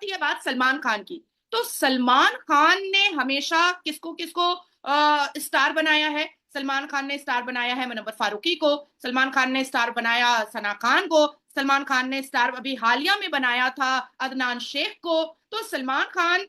आती है बात सलमान खान की, तो सलमान खान ने हमेशा किसको किसको स्टार बनाया है? सलमान खान ने स्टार बनाया है मुनव्वर फारूकी को, सलमान खान ने स्टार बनाया सना खान को, सलमान खान ने स्टार अभी हालिया में बनाया था अदनान शेख को। तो सलमान खान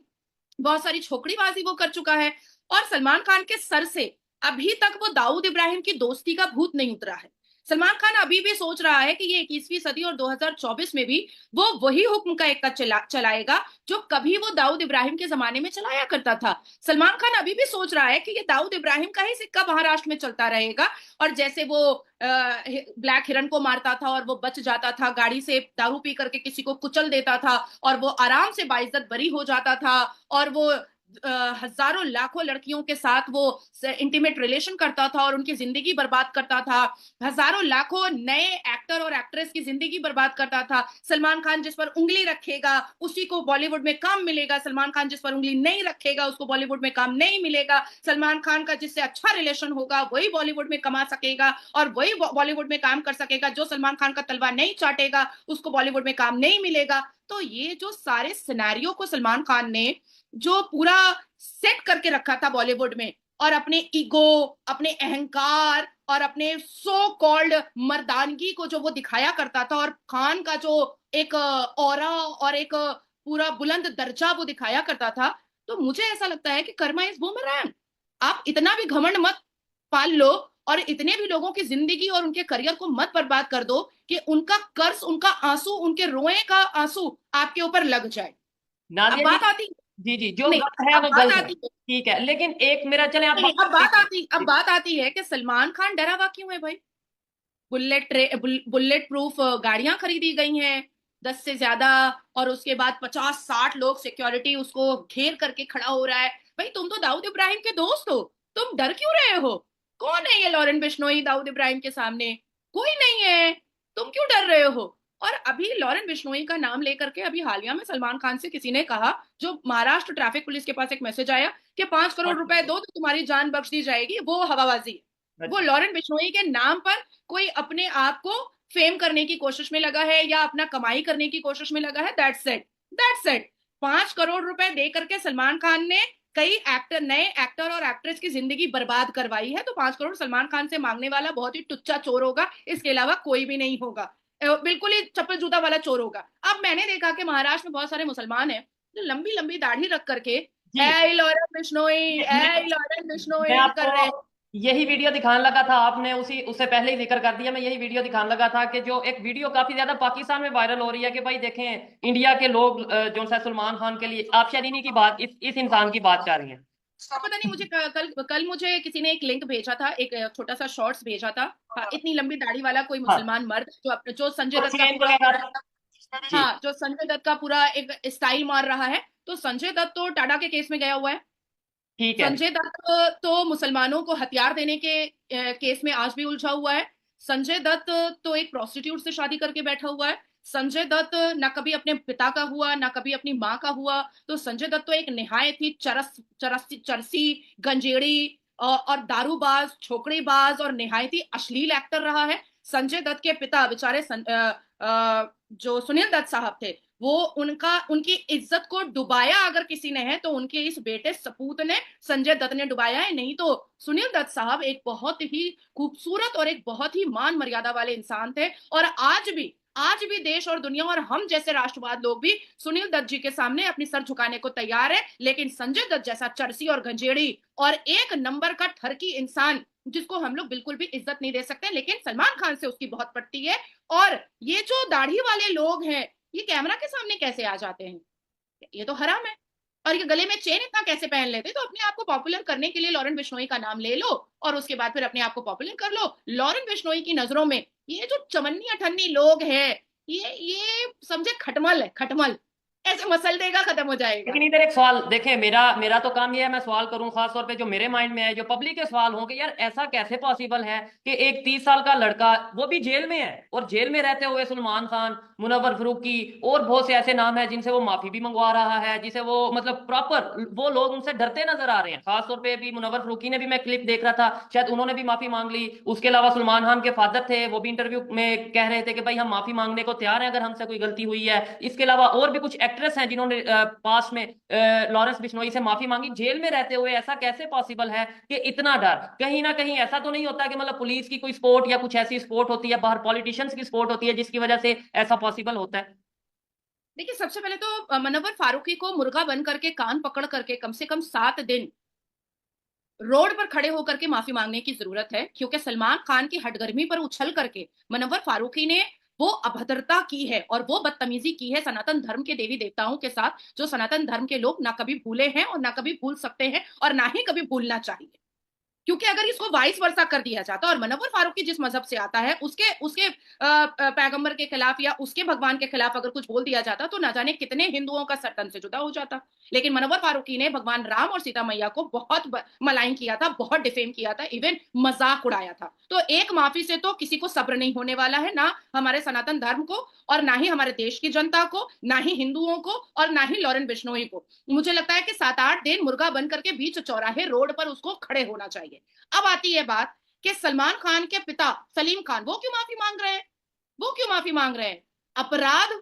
बहुत सारी छोकरीबाजी वो कर चुका है, और सलमान खान के सर से अभी तक वो दाऊद इब्राहिम की दोस्ती का भूत नहीं उतरा है। सलमान खान अभी भी सोच रहा है कि ये 21वीं सदी और 2024 में भी वो वही हुक्म का इक्का चलाएगा जो कभी वो दाऊद इब्राहिम के जमाने में चलाया करता था। सलमान खान अभी भी सोच रहा है कि ये दाऊद इब्राहिम का ही सिक्का महाराष्ट्र में चलता रहेगा, और जैसे वो ब्लैक हिरन को मारता था और वो बच जाता था, गाड़ी से दारू पी करके किसी को कुचल देता था और वो आराम से बाइज्जत बरी हो जाता था, और वो हजारों लाखों लड़कियों के साथ वो इंटीमेट रिलेशन करता था और उनकी जिंदगी बर्बाद करता था, हजारों लाखों नए एक्टर और एक्ट्रेस की जिंदगी बर्बाद करता था। सलमान खान जिस पर उंगली रखेगा उसी को बॉलीवुड में काम मिलेगा, सलमान खान जिस पर उंगली नहीं रखेगा उसको बॉलीवुड में काम नहीं मिलेगा, सलमान खान का जिससे अच्छा रिलेशन होगा वही बॉलीवुड में कमा सकेगा और वही बॉलीवुड में काम कर सकेगा, जो सलमान खान का तलवा नहीं चाटेगा उसको बॉलीवुड में काम नहीं मिलेगा। तो ये जो सारे सिनेरियो को सलमान खान ने जो पूरा सेट करके रखा था बॉलीवुड में, और अपने ईगो, अपने अहंकार और अपने सो कॉल्ड मर्दानगी को जो वो दिखाया करता था, और खान का जो एक ऑरा और एक पूरा बुलंद दर्जा वो दिखाया करता था, तो मुझे ऐसा लगता है कि कर्मा इज बूमरैंग। आप इतना भी घमंड मत पाल लो और इतने भी लोगों की जिंदगी और उनके करियर को मत बर्बाद कर दो कि उनका कर्ज, उनका आंसू, उनके रोए का आंसू आपके ऊपर लग जाए। अब नादिया जी। बात आती जी जी, जो नहीं गलत है अब वो बात गलत है, आती है ठीक है, लेकिन एक मेरा चले आप नहीं बात अब कर बात लीजिए। आती अब बात आती है कि सलमान खान डरा हुआ क्यों है भाई? बुलेट प्रूफ गाड़ियां खरीदी गई हैं 10 से ज्यादा, और उसके बाद 50-60 लोग सिक्योरिटी उसको घेर करके खड़ा हो रहा है। भाई तुम तो दाऊद इब्राहिम के दोस्त हो, तुम डर क्यों रहे हो? कौन है ये लॉरेन बिश्नोई दाऊद इब्राहिम के सामने? कोई नहीं है, तुम क्यों डर रहे हो? और अभी लॉरेन बिश्नोई का नाम लेकर के अभी हालिया में सलमान खान से किसी ने कहा, जो महाराष्ट्र ट्रैफिक पुलिस के पास एक मैसेज आया कि 5 करोड़ रुपए दो तो तुम्हारी जान बख्श दी जाएगी, वो हवाबाजी है। वो अच्छा। लॉरेन बिश्नोई के नाम पर कोई अपने आप को फेम करने की कोशिश में लगा है या अपना कमाई करने की कोशिश में लगा है, that's it, that's it. 5 crore रुपए दे करके सलमान खान ने कई एक्टर, नए एक्टर और एक्ट्रेस की जिंदगी बर्बाद करवाई है, तो 5 करोड़ सलमान खान से मांगने वाला बहुत ही टुच्चा चोर होगा, इसके अलावा कोई भी नहीं होगा। बिल्कुल ही चप्पल जूता वाला चोर होगा। अब मैंने देखा कि महाराष्ट्र में बहुत सारे मुसलमान हैं जो लंबी लंबी दाढ़ी रख करके जी, ए लॉरेन बिश्नोई, मैं ए लॉरेन मैं बिश्नोई आपको कर रहे हैं। यही वीडियो दिखाने लगा था, आपने उसी उससे पहले ही जिक्र कर दिया। मैं यही वीडियो दिखाने लगा था कि जो एक वीडियो काफी ज्यादा पाकिस्तान में वायरल हो रही है कि भाई देखें इंडिया के लोग जो सा सलमान खान के लिए, आप शायद इन्हीं की बात, इस इंसान की बात कर रही हैं। पता नहीं मुझे कल कल मुझे किसी ने एक लिंक भेजा था, एक छोटा सा शॉर्ट्स भेजा था। हाँ, इतनी लंबी दाढ़ी वाला कोई हाँ, मुसलमान मर्द जो जो संजय और दत्त का चेन पूरा, वगैरह। जी, हाँ, जो संजय दत्त का पूरा एक स्टाइल मार रहा है। तो संजय दत्त तो टाटा के केस में गया हुआ है। ठीक है। संजय दत्त तो मुसलमानों को हथियार देने के केस में आज भी उलझा हुआ है। संजय दत्त तो एक प्रोस्टिट्यूट से शादी करके बैठा हुआ है। संजय दत्त ना कभी अपने पिता का हुआ ना कभी अपनी माँ का हुआ। तो संजय दत्त तो एक निहायत ही चरसी गंजेड़ी और दारूबाज, छोकड़ीबाज और निहायत ही अश्लील एक्टर रहा है। संजय दत्त के पिता बेचारे जो सुनील दत्त साहब थे, वो उनका उनकी इज्जत को डुबाया अगर किसी ने है तो उनके इस बेटे सपूत ने, संजय दत्त ने डुबाया है। नहीं तो सुनील दत्त साहब एक बहुत ही खूबसूरत और एक बहुत ही मान मर्यादा वाले इंसान थे, और आज भी देश और दुनिया और हम जैसे राष्ट्रवाद लोग भी सुनील दत्त जी के सामने अपनी सर झुकाने को तैयार है। लेकिन संजय दत्त जैसा चरसी और गंजेड़ी और एक नंबर का ठरकी इंसान, जिसको हम लोग बिल्कुल भी इज्जत नहीं दे सकते, लेकिन सलमान खान से उसकी बहुत पटती है। और ये जो दाढ़ी वाले लोग हैं, ये कैमरा के सामने कैसे आ जाते हैं? ये तो हराम है। और ये गले में चेन इतना कैसे पहन लेते? तो अपने आप को पॉपुलर करने के लिए लॉरेन बिश्नोई का नाम ले लो और उसके बाद फिर अपने आप को पॉपुलर कर लो। लॉरेन बिश्नोई की नजरों में ये जो चमन्नी अठन्नी लोग हैं, ये समझे खटमल है, खटमल। ऐसे मसल देगा, खत्म हो जाएगा। लेकिन इधर एक सवाल देखें, मेरा मेरा तो काम ये है मैं सवाल करूं, खास तौर पे जो मेरे माइंड में है, जो पब्लिक के सवाल हों कि यार ऐसा कैसे पॉसिबल है कि एक 30 साल का लड़का, वो भी जेल में है, और जेल में रहते हुए सलमान खान, मुनव्वर फारूकी और बहुत से ऐसे नाम है जिनसे वो माफी भी मंगवा रहा है, जिसे वो मतलब प्रॉपर वो लोग उनसे डरते नजर आ रहे हैं। खास तौर पे भी मुनव्वर फारूकी ने भी, मैं क्लिप देख रहा था, शायद उन्होंने भी माफी मांग ली। उसके अलावा सलमान खान के फादर थे, वो भी इंटरव्यू में कह रहे थे कि भाई हम माफी मांगने को तैयार हैं अगर हमसे कोई गलती हुई है। इसके अलावा और भी कुछ एक्ट्रेस हैं जिन्होंने पास्ट में लॉरेंस बिश्नोई से माफी मांगी, जेल में रहते हुए ऐसा कैसे पॉसिबल है कि इतना डर? कहीं ना कहीं ऐसा तो नहीं होता कि मतलब पुलिस की कोई सपोर्ट या कुछ ऐसी सपोर्ट होती है, बाहर पॉलिटिशियंस की सपोर्ट होती है जिसकी वजह से ऐसा पॉसिबल होता है? देखिए, सबसे पहले तो मुनव्वर फारूकी को मुर्गा बन करके कान पकड़ करके कम से कम 7 दिन रोड पर खड़े होकर के माफी मांगने की जरूरत है, क्योंकि सलमान खान की हटगर्मी पर उछल करके मुनव्वर फारूकी ने वो अभद्रता की है और वो बदतमीजी की है सनातन धर्म के देवी देवताओं के साथ, जो सनातन धर्म के लोग ना कभी भूले हैं और ना कभी भूल सकते हैं और ना ही कभी भूलना चाहिए। क्योंकि अगर इसको वाइस वर्सा कर दिया जाता और मुनव्वर फारूकी जिस मजहब से आता है उसके उसके पैगंबर के खिलाफ या उसके भगवान के खिलाफ अगर कुछ बोल दिया जाता तो ना जाने कितने हिंदुओं का सर तन से जुदा हो जाता। लेकिन मुनव्वर फारूकी ने भगवान राम और सीता मैया को बहुत मलाइन किया था, बहुत डिफेम किया था, इवन मजाक उड़ाया था। तो एक माफी से तो किसी को सब्र नहीं होने वाला है, ना हमारे सनातन धर्म को और ना ही हमारे देश की जनता को, ना ही हिंदुओं को और ना ही लॉरेंस बिश्नोई को। मुझे लगता है कि 7-8 दिन मुर्गा बन करके बीच चौराहे रोड पर उसको खड़े होना चाहिए। अब आती है बात कि सलमान खान के पिता सलीम खान वो क्यों माफी मांग रहे हैं? वो क्यों माफी मांग रहे हैं? अपराध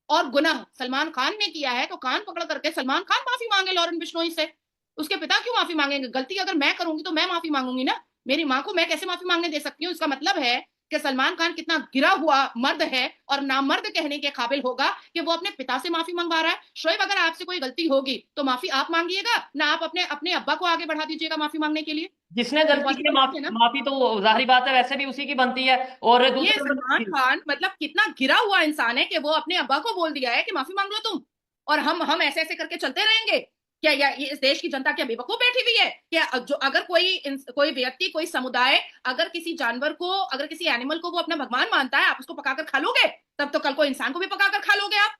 और गुनाह सलमान खान ने किया है तो कान पकड़ करके सलमान खान माफी मांगे लॉरेंस बिश्नोई से। उसके पिता क्यों माफी मांगेंगे? गलती अगर मैं करूंगी तो मैं माफी मांगूंगी ना। मेरी माँ को मैं कैसे माफी मांगने दे सकती हूँ? इसका मतलब है कि सलमान खान कितना गिरा हुआ मर्द है और नामर्द कहने के काबिल होगा कि वो अपने पिता से माफी मंगवा रहा है। शोएब, अगर आपसे कोई गलती होगी तो माफी आप मांगिएगा ना, आप अपने अपने अब्बा को आगे बढ़ा दीजिएगा माफी मांगने के लिए? जिसने ये गलती की है, पॉसिबल नहीं है ना। माफी तो जाहिर बात है वैसे भी उसी की बनती है। और ये दूसरा सलमान खान मतलब कितना गिरा हुआ इंसान है कि वो अपने अब्बा को बोल दिया है कि माफी मांग लो तुम, और हम ऐसे ऐसे करके चलते रहेंगे क्या? या ये इस देश की जनता क्या बेवकूफ बैठी हुई है क्या? जो अगर कोई व्यक्ति, कोई समुदाय अगर किसी जानवर को, अगर किसी एनिमल को वो अपना भगवान मानता है, आप उसको पकाकर खा लोगे, तब तो कल को इंसान को भी पकाकर खा लोगे आप।